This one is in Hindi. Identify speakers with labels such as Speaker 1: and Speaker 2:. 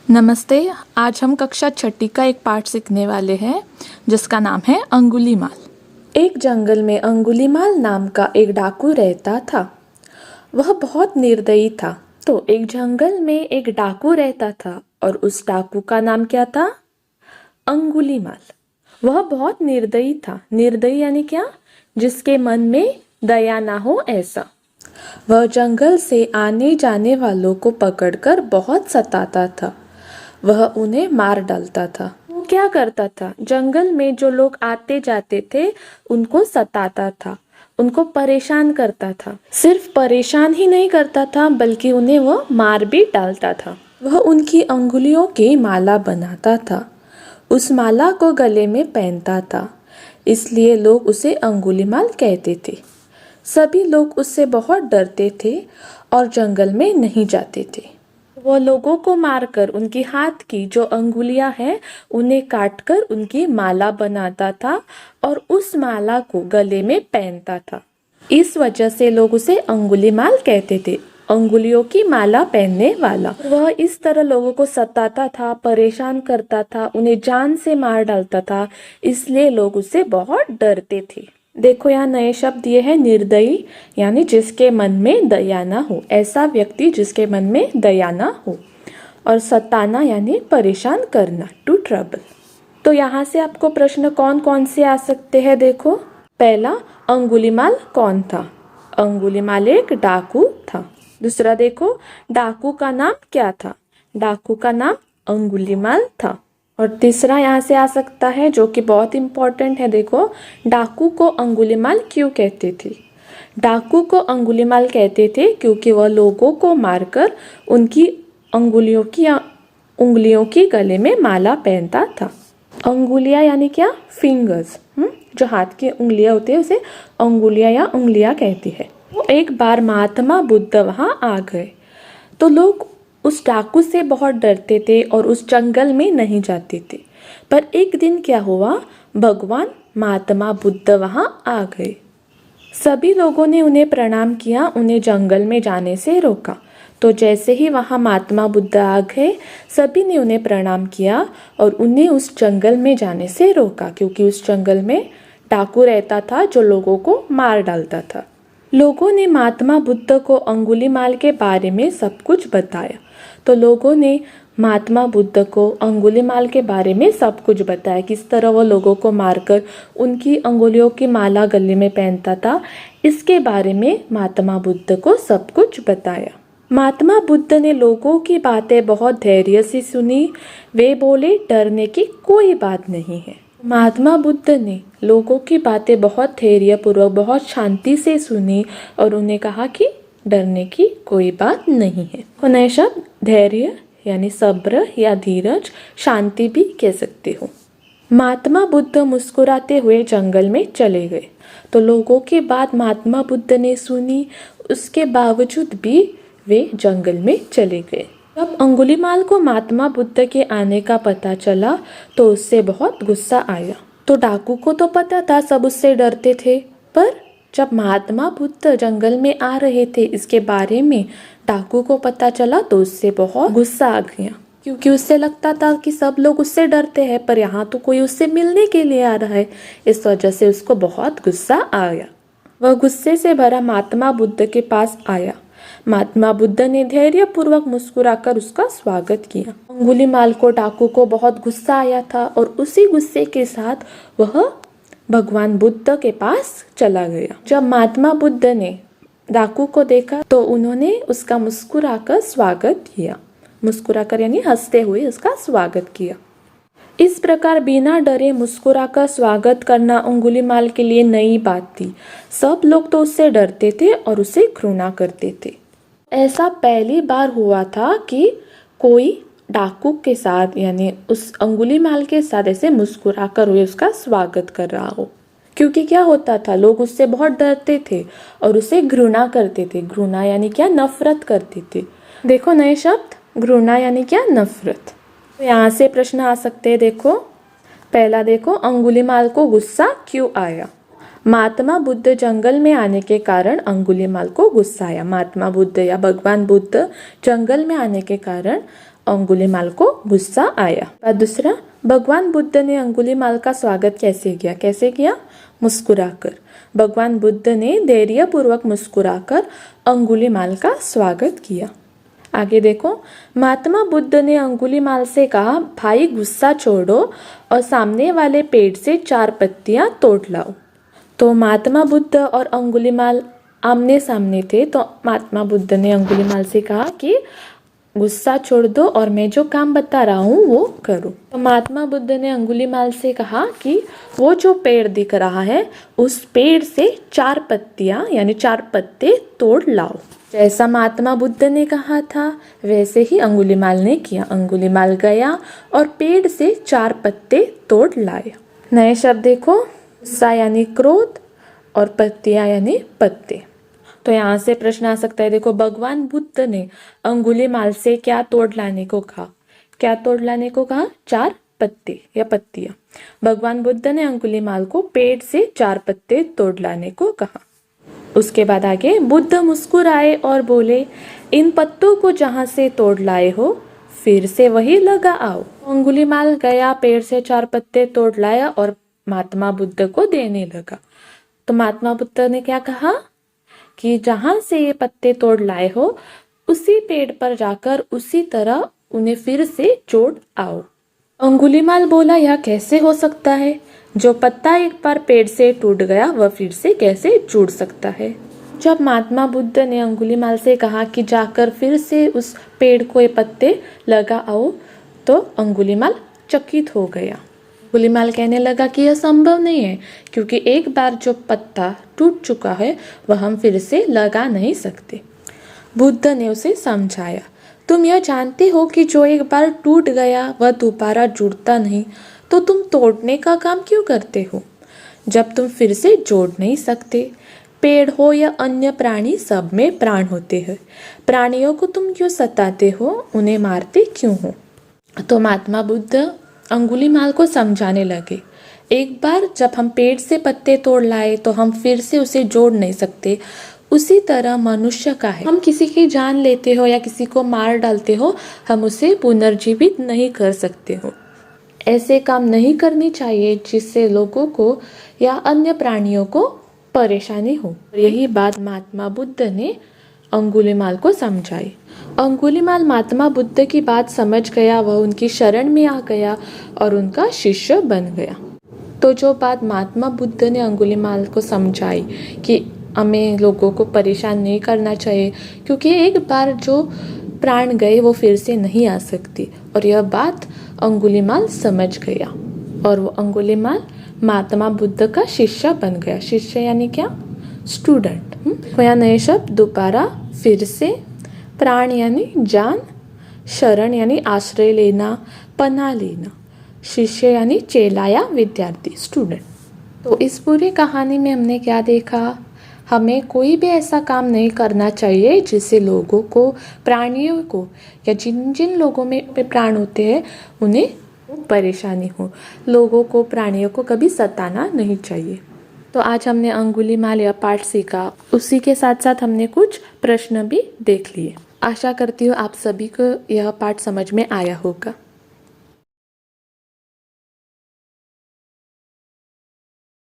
Speaker 1: नमस्ते। आज हम कक्षा छठी का एक पाठ सीखने वाले हैं जिसका नाम है अंगुलीमाल। एक जंगल में अंगुलीमाल नाम का एक डाकू रहता था। वह बहुत निर्दयी था। तो एक जंगल में एक डाकू रहता था और उस डाकू का नाम क्या था? अंगुलीमाल। वह बहुत निर्दयी था। निर्दयी यानी क्या? जिसके मन में दया ना हो ऐसा। वह जंगल से आने जाने वालों को पकड़कर बहुत सताता था। वह उन्हें मार डालता था। वो क्या करता था? जंगल में जो लोग आते जाते थे उनको सताता था, उनको परेशान करता था। सिर्फ परेशान ही नहीं करता था बल्कि उन्हें वह मार भी डालता था। वह उनकी अंगुलियों की माला बनाता था। उस माला को गले में पहनता था, इसलिए लोग उसे अंगुलीमाल कहते थे। सभी लोग उससे बहुत डरते थे और जंगल में नहीं जाते थे। वो लोगों को मारकर उनकी हाथ की जो अंगुलियां हैं उन्हें काटकर उनकी माला बनाता था और उस माला को गले में पहनता था। इस वजह से लोग उसे अंगुलीमाल कहते थे, अंगुलियों की माला पहनने वाला। वह इस तरह लोगों को सताता था, परेशान करता था, उन्हें जान से मार डालता था, इसलिए लोग उससे बहुत डरते थे। देखो यहाँ नए शब्द ये है, निर्दयी यानी जिसके मन में दया ना हो, ऐसा व्यक्ति जिसके मन में दया ना हो। और सताना यानी परेशान करना, टू ट्रबल। तो यहाँ से आपको प्रश्न कौन कौन से आ सकते हैं? देखो, पहला, अंगुलीमाल कौन था? अंगुलीमाल एक डाकू था। दूसरा देखो, डाकू का नाम क्या था? डाकू का नाम अंगुलीमाल था। और तीसरा यहाँ से आ सकता है जो कि बहुत इम्पोर्टेंट है, देखो, डाकू को अंगुलीमाल क्यों कहते थे? डाकू को अंगुलीमाल कहते थे क्योंकि वह लोगों को मारकर उनकी उंगलियों की गले में माला पहनता था। अंगुलियां यानी क्या? फिंगर्स। जो हाथ की उंगलियां होती है उसे अंगुलियां या उंगलियां कहती है। वो एक बार महात्मा बुद्ध वहां आ गए तो लोग उस डाकू से बहुत डरते थे और उस जंगल में नहीं जाते थे। पर एक दिन क्या हुआ? भगवान महात्मा बुद्ध वहां आ गए। सभी लोगों ने उन्हें प्रणाम किया, उन्हें जंगल में जाने से रोका। तो जैसे ही वहां महात्मा बुद्ध आ गए, सभी ने उन्हें प्रणाम किया और उन्हें उस जंगल में जाने से रोका, क्योंकि उस जंगल में डाकू रहता था जो लोगों को मार डालता था। लोगों ने महात्मा बुद्ध को अंगुलीमाल के बारे में सब कुछ बताया। तो लोगों ने महात्मा बुद्ध को अंगुलीमाल के बारे में सब कुछ बताया, किस तरह वो लोगों को मारकर उनकी अंगुलियों की माला गले में पहनता था। इसके बारे में महात्मा बुद्ध को सब कुछ बताया। महात्मा बुद्ध ने लोगों की बातें बहुत धैर्य से सुनी। वे बोले, डरने की कोई बात नहीं है। महात्मा बुद्ध ने लोगों की बातें बहुत धैर्यपूर्वक, बहुत शांति से सुनी और उन्हें कहा कि डरने की कोई बात नहीं है। नए शब्द, धैर्य यानी सब्र या धीरज, शांति भी कह सकते हो। महात्मा बुद्ध मुस्कुराते हुए जंगल में चले गए। तो लोगों की बात महात्मा बुद्ध ने सुनी, उसके बावजूद भी वे जंगल में चले गए। जब अंगुलीमाल को महात्मा बुद्ध के आने का पता चला तो उससे बहुत गुस्सा आया। तो डाकू को तो पता था सब उससे डरते थे, पर जब महात्मा बुद्ध जंगल में आ रहे थे इसके बारे में डाकू को पता चला तो उससे बहुत गुस्सा आ गया, क्योंकि उससे लगता था कि सब लोग उससे डरते हैं पर यहाँ तो कोई उससे मिलने के लिए आ रहा है। इस वजह से उसको बहुत गुस्सा आया। वह गुस्से से भरा महात्मा बुद्ध के पास आया। महात्मा बुद्ध ने धैर्यपूर्वक मुस्कुराकर उसका स्वागत किया। अंगुलीमाल को डाकू को बहुत गुस्सा आया था और उसी गुस्से के साथ वह भगवान बुद्ध के पास चला गया। जब महात्मा बुद्ध ने डाकू को देखा तो उन्होंने उसका मुस्कुराकर स्वागत किया। मुस्कुराकर यानी हंसते हुए उसका स्वागत किया। इस प्रकार बिना डरे मुस्कुराकर स्वागत करना अंगुलीमाल के लिए नई बात थी। सब लोग तो उससे डरते थे और उसे घृणा करते थे। ऐसा पहली बार हुआ था कि कोई डाकू के साथ यानी उस अंगुलीमाल के साथ ऐसे मुस्कुराकर हुए उसका स्वागत कर रहा हो। क्योंकि क्या होता था, लोग उससे बहुत डरते थे और उसे घृणा करते थे। घृणा यानी क्या? नफरत करते थे। देखो नए शब्द, घृणा यानी क्या? नफरत। तो यहाँ से प्रश्न आ सकते हैं। देखो, पहला देखो, अंगुलीमाल को गुस्सा क्यों आया? महात्मा बुद्ध जंगल में आने के कारण अंगुलीमाल को गुस्सा आया। महात्मा बुद्ध या भगवान बुद्ध जंगल में आने के कारण अंगुलीमाल को गुस्सा आया। और दूसरा, भगवान बुद्ध ने अंगुलीमाल का स्वागत कैसे किया? मुस्कुराकर। भगवान बुद्ध ने धैर्यपूर्वक मुस्कुराकर अंगुलीमाल का स्वागत किया। आगे देखो, महात्मा बुद्ध ने अंगुलीमाल से कहा, भाई गुस्सा छोड़ो और सामने वाले पेड़ से 4 पत्तियां तोड़ लाओ। तो महात्मा बुद्ध और अंगुलीमाल आमने सामने थे, तो महात्मा बुद्ध ने अंगुलीमाल से कहा कि गुस्सा छोड़ दो और मैं जो काम बता रहा हूँ वो करो। तो महात्मा बुद्ध ने अंगुलीमाल से कहा कि वो जो पेड़ दिख रहा है उस पेड़ से 4 पत्तियां यानी 4 पत्ते तोड़ लाओ। जैसा महात्मा बुद्ध ने कहा था वैसे ही अंगुलीमाल ने किया। अंगुलीमाल गया और पेड़ से 4 पत्ते तोड़ लाए। नए शब्द देखो, गुस्सा यानी क्रोध और पत्तियां यानी पत्ते। तो यहाँ से प्रश्न आ सकता है, देखो भगवान बुद्ध ने अंगुलीमाल से क्या तोड़ लाने को कहा? 4 पत्ते या पत्तियां। भगवान बुद्ध ने अंगुलीमाल को पेड़ से 4 पत्ते तोड़ लाने को कहा। उसके बाद आगे, बुद्ध मुस्कुराए और बोले, इन पत्तों को जहाँ से तोड़ लाए हो फिर से वही लगा आओ। अंगुलीमाल गया, पेड़ से 4 पत्ते तोड़ लाया और महात्मा बुद्ध को देने लगा। तो महात्मा बुद्ध ने क्या कहा कि जहां से ये पत्ते तोड़ लाए हो उसी पेड़ पर जाकर उसी तरह उन्हें फिर से जोड़ आओ। अंगुलीमाल बोला, यह कैसे हो सकता है? जो पत्ता एक बार पेड़ से टूट गया वह फिर से कैसे जुड़ सकता है? जब महात्मा बुद्ध ने अंगुलीमाल से कहा कि जाकर फिर से उस पेड़ को ये पत्ते लगा आओ, तो अंगुलीमाल चकित हो गया। अंगुलीमाल कहने लगा कि यह संभव नहीं है, क्योंकि एक बार जो पत्ता टूट चुका है वह हम फिर से लगा नहीं सकते। बुद्ध ने उसे समझाया, तुम यह जानते हो कि जो एक बार टूट गया वह दोबारा जुड़ता नहीं, तो तुम तोड़ने का काम क्यों करते हो? जब तुम फिर से जोड़ नहीं सकते। पेड़ हो या अन्य प्राणी, सब में प्राण होते हैं। प्राणियों को तुम क्यों सताते हो? उन्हें मारते क्यों हो? तो महात्मा बुद्ध अंगुलीमाल को समझाने लगे, एक बार जब हम पेड़ से पत्ते तोड़ लाए तो हम फिर से उसे जोड़ नहीं सकते। उसी तरह मनुष्य का है, हम किसी की जान लेते हो या किसी को मार डालते हो, हम उसे पुनर्जीवित नहीं कर सकते हो। ऐसे काम नहीं करनी चाहिए जिससे लोगों को या अन्य प्राणियों को परेशानी हो। यही बात महात्मा बुद्ध ने अंगुलीमाल को समझाई। अंगुलीमाल महात्मा बुद्ध की बात समझ गया, वह उनकी शरण में आ गया और उनका शिष्य बन गया। तो जो बात महात्मा बुद्ध ने अंगुलीमाल को समझाई कि हमें लोगों को परेशान नहीं करना चाहिए, क्योंकि एक बार जो प्राण गए वो फिर से नहीं आ सकती, और यह बात अंगुलीमाल समझ गया और वो अंगुलीमाल महात्मा बुद्ध का शिष्य बन गया। शिष्य यानी क्या? स्टूडेंट। यहाँ नए शब्द दोबारा, फिर से, प्राण यानी जान, शरण यानी आश्रय लेना, पनाह लेना, शिष्य यानी चेला या विद्यार्थी, स्टूडेंट। तो इस पूरी कहानी में हमने क्या देखा? हमें कोई भी ऐसा काम नहीं करना चाहिए जिससे लोगों को, प्राणियों को या जिन जिन लोगों में प्राण होते हैं उन्हें परेशानी हो। लोगों को, प्राणियों को कभी सताना नहीं चाहिए। तो आज हमने अंगुलीमाल यह पाठ सीखा, उसी के साथ साथ हमने कुछ प्रश्न भी देख लिए। आशा करती हूँ आप सभी को यह पाठ समझ में आया होगा।